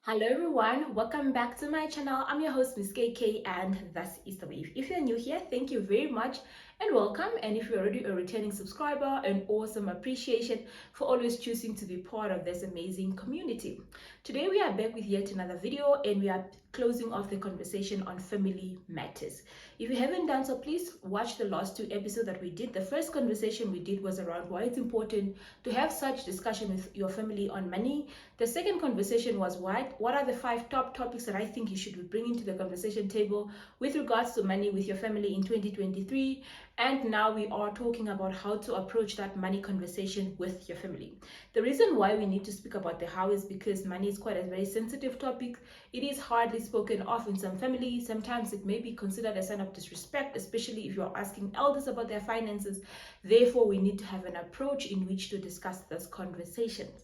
Hello everyone, welcome back to my channel. I'm your host Miss KK and this is the wave. If you're new here, thank you very much and welcome. And if you're already a returning subscriber, an awesome appreciation for always choosing to be part of this amazing community. Today we are back with yet another video and we are closing off the conversation on family matters. If you haven't done so, please watch the last two episodes that we did. The first conversation we did was around why it's important to have such discussion with your family on money. The second conversation was what are the 5 top topics that I think you should be bringing to the conversation table with regards to money with your family in 2023. And now we are talking about how to approach that money conversation with your family. The reason why we need to speak about the how is because money is quite a very sensitive topic. It is hardly spoken of in some families. Sometimes it may be considered a sign of disrespect, especially if you're asking elders about their finances. Therefore, we need to have an approach in which to discuss those conversations.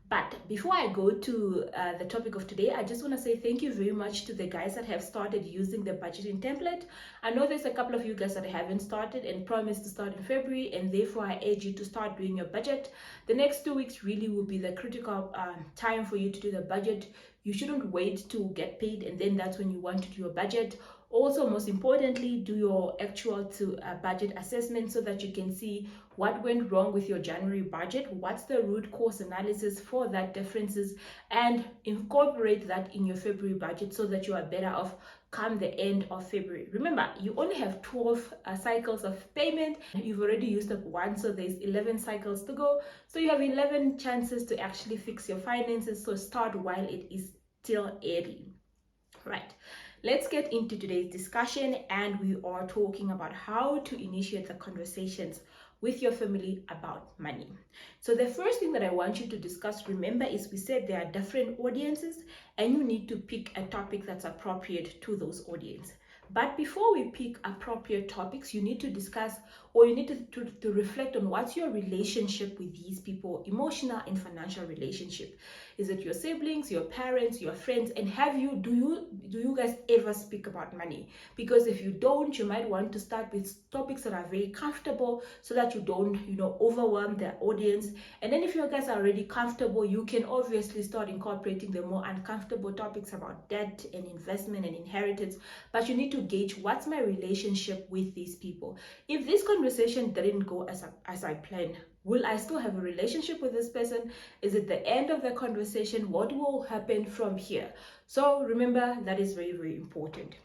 But before I go to the topic of today, I just want to say thank you very much to the guys that have started using the budgeting template. I know there's a couple of you guys that haven't started and promised to start in February, and therefore I urge you to start doing your budget. The next 2 weeks really will be the critical time for you to do the budget. You shouldn't wait to get paid and then that's when you want to do your budget. Also, most importantly, do your actual budget assessment so that you can see what went wrong with your January budget, what's the root cause analysis for that differences, and incorporate that in your February budget so that you are better off come the end of February. Remember, you only have 12 cycles of payment. You've already used up one, so there's 11 cycles to go. So you have 11 chances to actually fix your finances. So start while it is still early. Right. Let's get into today's discussion, and we are talking about how to initiate the conversations with your family about money. So the first thing that I want you to discuss, remember, is we said there are different audiences and you need to pick a topic that's appropriate to those audiences. But before we pick appropriate topics, you need to discuss or you need to reflect on what's your relationship with these people, emotional and financial relationship. Is it your siblings, your parents, your friends, and do you guys ever speak about money? Because if you don't, you might want to start with topics that are very comfortable so that you don't, overwhelm the audience. And then if you guys are already comfortable, you can obviously start incorporating the more uncomfortable topics about debt and investment and inheritance. But you need to gauge what's my relationship with these people. If this conversation didn't go as I planned, will I still have a relationship with this person? Is it the end of the conversation? What will happen from here? So remember, that is very, very important.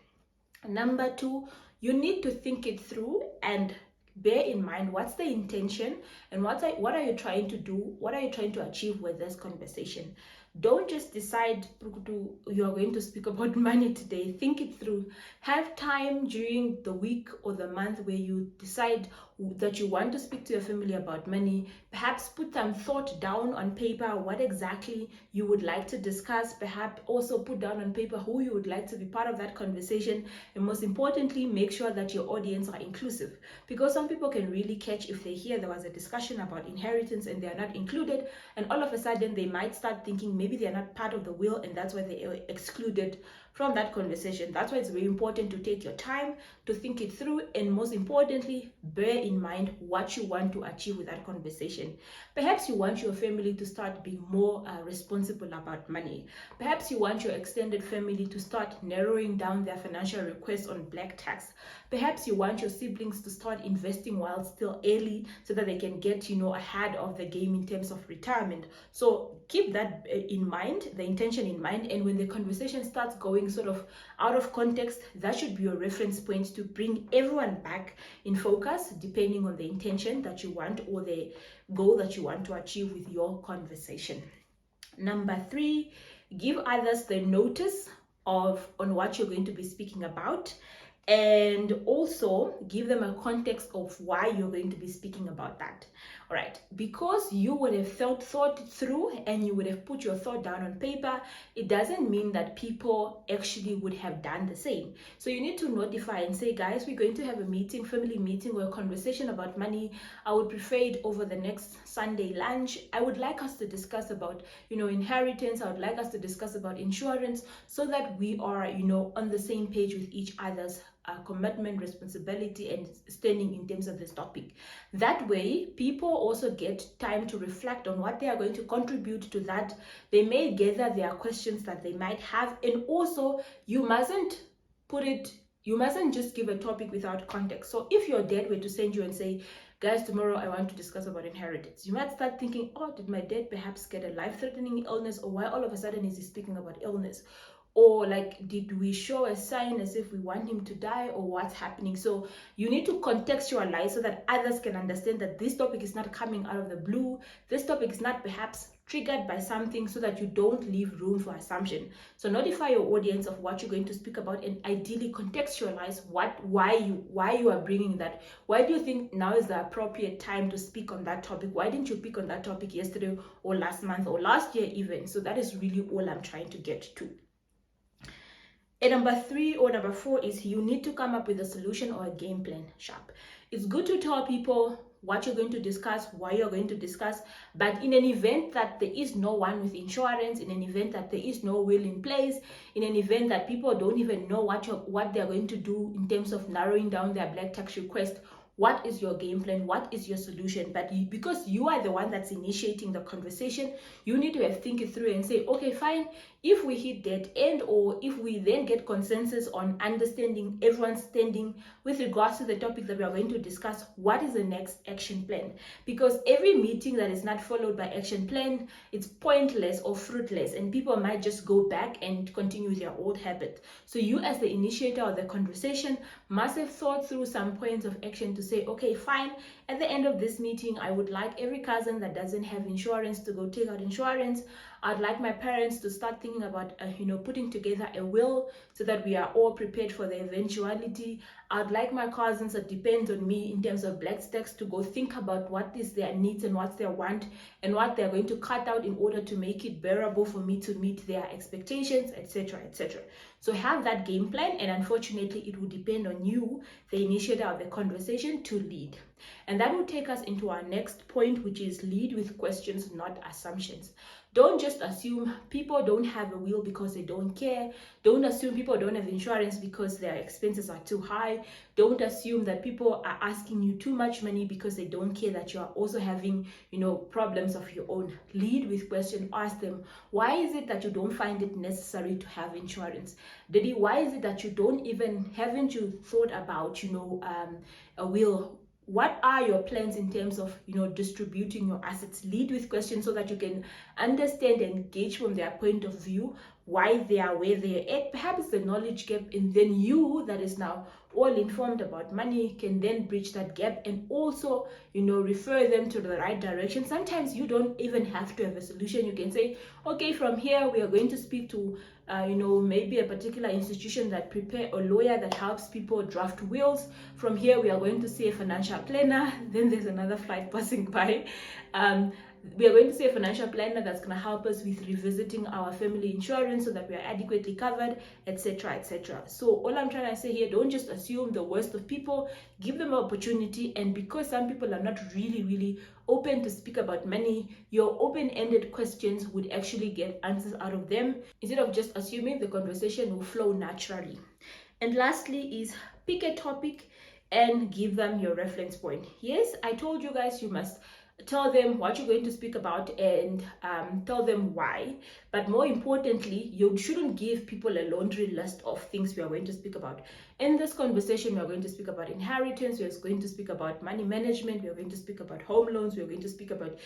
Number 2, you need to think it through and bear in mind what's the intention and what are you trying to do, what are you trying to achieve with this conversation. Don't just decide you are going to speak about money today. Think it through. Have time during the week or the month where you decide that you want to speak to your family about money. Perhaps put some thought down on paper what exactly you would like to discuss. Perhaps also put down on paper who you would like to be part of that conversation. And most importantly, make sure that your audience are inclusive, because some people can really catch if they hear there was a discussion about inheritance and they are not included, and all of a sudden they might start thinking maybe they are not part of the will and that's why they are excluded from that conversation. That's why it's very important to take your time to think it through, and most importantly, bear in mind what you want to achieve with that conversation. Perhaps you want your family to start being more responsible about money. Perhaps you want your extended family to start narrowing down their financial requests on black tax. Perhaps you want your siblings to start investing while still early so that they can get ahead of the game in terms of retirement. So keep that in mind, the intention in mind, and when the conversation starts going sort of out of context, that should be your reference point to bring everyone back in focus depending on the intention that you want or the goal that you want to achieve with your conversation. Number 3, give others the notice on what you're going to be speaking about, and also give them a context of why you're going to be speaking about that. All right, because you would have thought it through and you would have put your thought down on paper, it doesn't mean that people actually would have done the same. So you need to notify and say, guys, we're going to have a meeting, family meeting or a conversation about money. I would prefer it over the next Sunday lunch. I would like us to discuss about inheritance. I would like us to discuss about insurance so that we are on the same page with each other's commitment, responsibility, and standing in terms of this topic. That way, people also get time to reflect on what they are going to contribute to that. They may gather their questions that they might have, and also you mustn't just give a topic without context. So if your dad were to send you and say, guys, tomorrow I want to discuss about inheritance, you might start thinking, oh, did my dad perhaps get a life-threatening illness, or why all of a sudden is he speaking about illness? Or like, did we show a sign as if we want him to die, or what's happening? So you need to contextualize so that others can understand that this topic is not coming out of the blue. This topic is not perhaps triggered by something, so that you don't leave room for assumption. So notify your audience of what you're going to speak about, and ideally contextualize why you are bringing that. Why do you think now is the appropriate time to speak on that topic? Why didn't you speak on that topic yesterday, or last month, or last year even? So that is really all I'm trying to get to. And number 3 or number 4 is you need to come up with a solution or a game plan sharp. It's good to tell people what you're going to discuss, why you're going to discuss, but in an event that there is no one with insurance, in an event that there is no will in place, in an event that people don't even know what they're going to do in terms of narrowing down their black tax request, what is your game plan? What is your solution? But because you are the one that's initiating the conversation, you need to think it through and say, okay, fine, if we hit that end, or if we then get consensus on understanding everyone's standing with regards to the topic that we are going to discuss, what is the next action plan? Because every meeting that is not followed by action plan, it's pointless or fruitless, and people might just go back and continue their old habit. So you, as the initiator of the conversation, must have thought through some points of action to say, okay, fine, at the end of this meeting, I would like every cousin that doesn't have insurance to go take out insurance. I'd like my parents to start thinking about, putting together a will so that we are all prepared for the eventuality. I'd like my cousins that depend on me in terms of black stacks to go think about what is their needs and what's their want, and what they're going to cut out in order to make it bearable for me to meet their expectations, etc., etc. So have that game plan, and unfortunately, it will depend on you, the initiator of the conversation, to lead. And that will take us into our next point, which is lead with questions, not assumptions. Don't just assume people don't have a will because they don't care. Don't assume people don't have insurance because their expenses are too high. Don't assume that people are asking you too much money because they don't care that you are also having, problems of your own. Lead with questions. Ask them, why is it that you don't find it necessary to have insurance? Daddy, why is it that haven't you thought about, a will? What are your plans in terms of distributing your assets? Lead with questions so that you can understand and engage from their point of view, why they are where they are at, perhaps the knowledge gap, and then you, that is now all informed about money, can then bridge that gap and also refer them to the right direction. Sometimes you don't even have to have a solution. You can say, okay, from here we are going to speak to maybe a particular institution that prepare a lawyer that helps people draft wills. From here we are going to see a financial planner. Then there's another flight passing by. We are going to see a financial planner that's going to help us with revisiting our family insurance so that we are adequately covered, etc., etc. So all I'm trying to say here, don't just assume the worst of people. Give them an opportunity. And because some people are not really open to speak about money, your open-ended questions would actually get answers out of them. Instead of just assuming, the conversation will flow naturally. And lastly is pick a topic and give them your reference point. Yes, I told you guys you must tell them what you're going to speak about and tell them why. But more importantly, you shouldn't give people a laundry list of things we are going to speak about. In this conversation, we are going to speak about inheritance, we are going to speak about money management, we are going to speak about home loans, we are going to speak about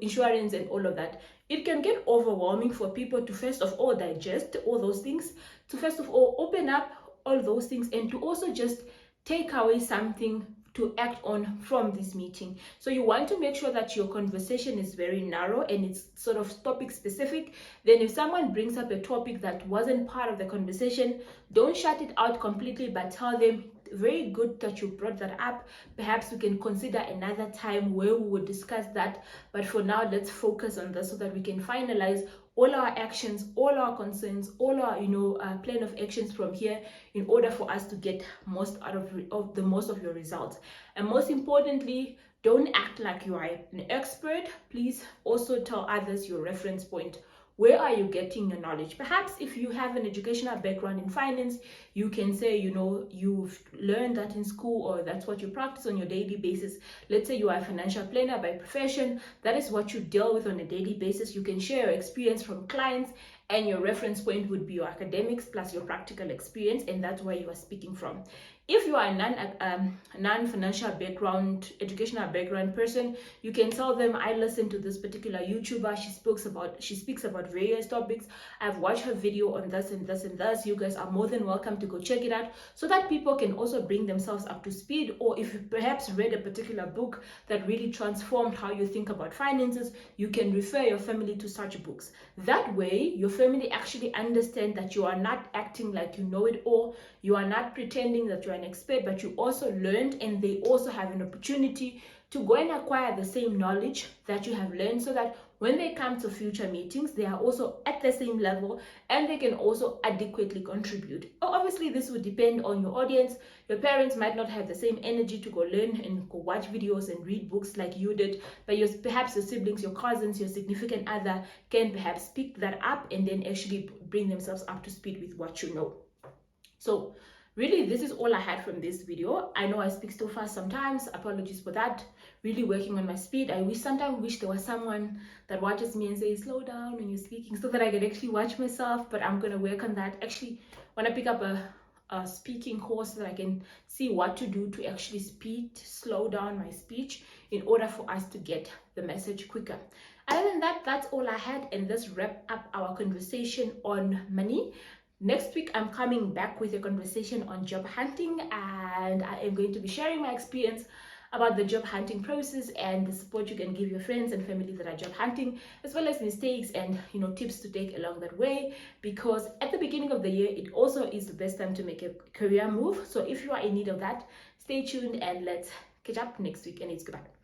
insurance and all of that. It can get overwhelming for people to first of all digest all those things, to first of all open up all those things, and to also just take away something to act on from this meeting. So you want to make sure that your conversation is very narrow and it's sort of topic specific. Then if someone brings up a topic that wasn't part of the conversation, don't shut it out completely, but tell them, very good that you brought that up. Perhaps we can consider another time where we would discuss that. But for now, let's focus on this so that we can finalize all our actions, all our concerns, all our plan of actions from here in order for us to get most out of the most of your results. And most importantly, don't act like you are an expert. Please also tell others your reference point. Where are you getting your knowledge? Perhaps if you have an educational background in finance, you can say, you've learned that in school, or that's what you practice on your daily basis. Let's say you are a financial planner by profession. That is what you deal with on a daily basis. You can share your experience from clients, and your reference point would be your academics plus your practical experience, and that's where you are speaking from. If you are a non-financial background, educational background person, you can tell them, I listen to this particular YouTuber, she speaks about various topics, I've watched her video on this and this and this. You guys are more than welcome to go check it out, so that people can also bring themselves up to speed. Or if you perhaps read a particular book that really transformed how you think about finances, you can refer your family to such books. That way your family actually understand that you are not acting like you know it all, you are not pretending that you're an expert, but you also learned, and they also have an opportunity to go and acquire the same knowledge that you have learned, so that when they come to future meetings, they are also at the same level and they can also adequately contribute. Obviously, this would depend on your audience. Your parents might not have the same energy to go learn and go watch videos and read books like you did, but perhaps your siblings, your cousins, your significant other can perhaps pick that up and then actually bring themselves up to speed with what you know. So really, this is all I had from this video. I know I speak so fast sometimes, apologies for that. Really working on my speed. I sometimes wish there was someone that watches me and says, slow down when you're speaking, so that I can actually watch myself, but I'm gonna work on that. Actually, when I pick up a speaking course, so that I can see what to do to actually slow down my speech in order for us to get the message quicker. Other than that, that's all I had, and this wrap up our conversation on money. Next week, I'm coming back with a conversation on job hunting, and I am going to be sharing my experience about the job hunting process and the support you can give your friends and family that are job hunting, as well as mistakes and tips to take along that way. Because at the beginning of the year, it also is the best time to make a career move. So if you are in need of that, stay tuned and let's catch up next week, and it's goodbye.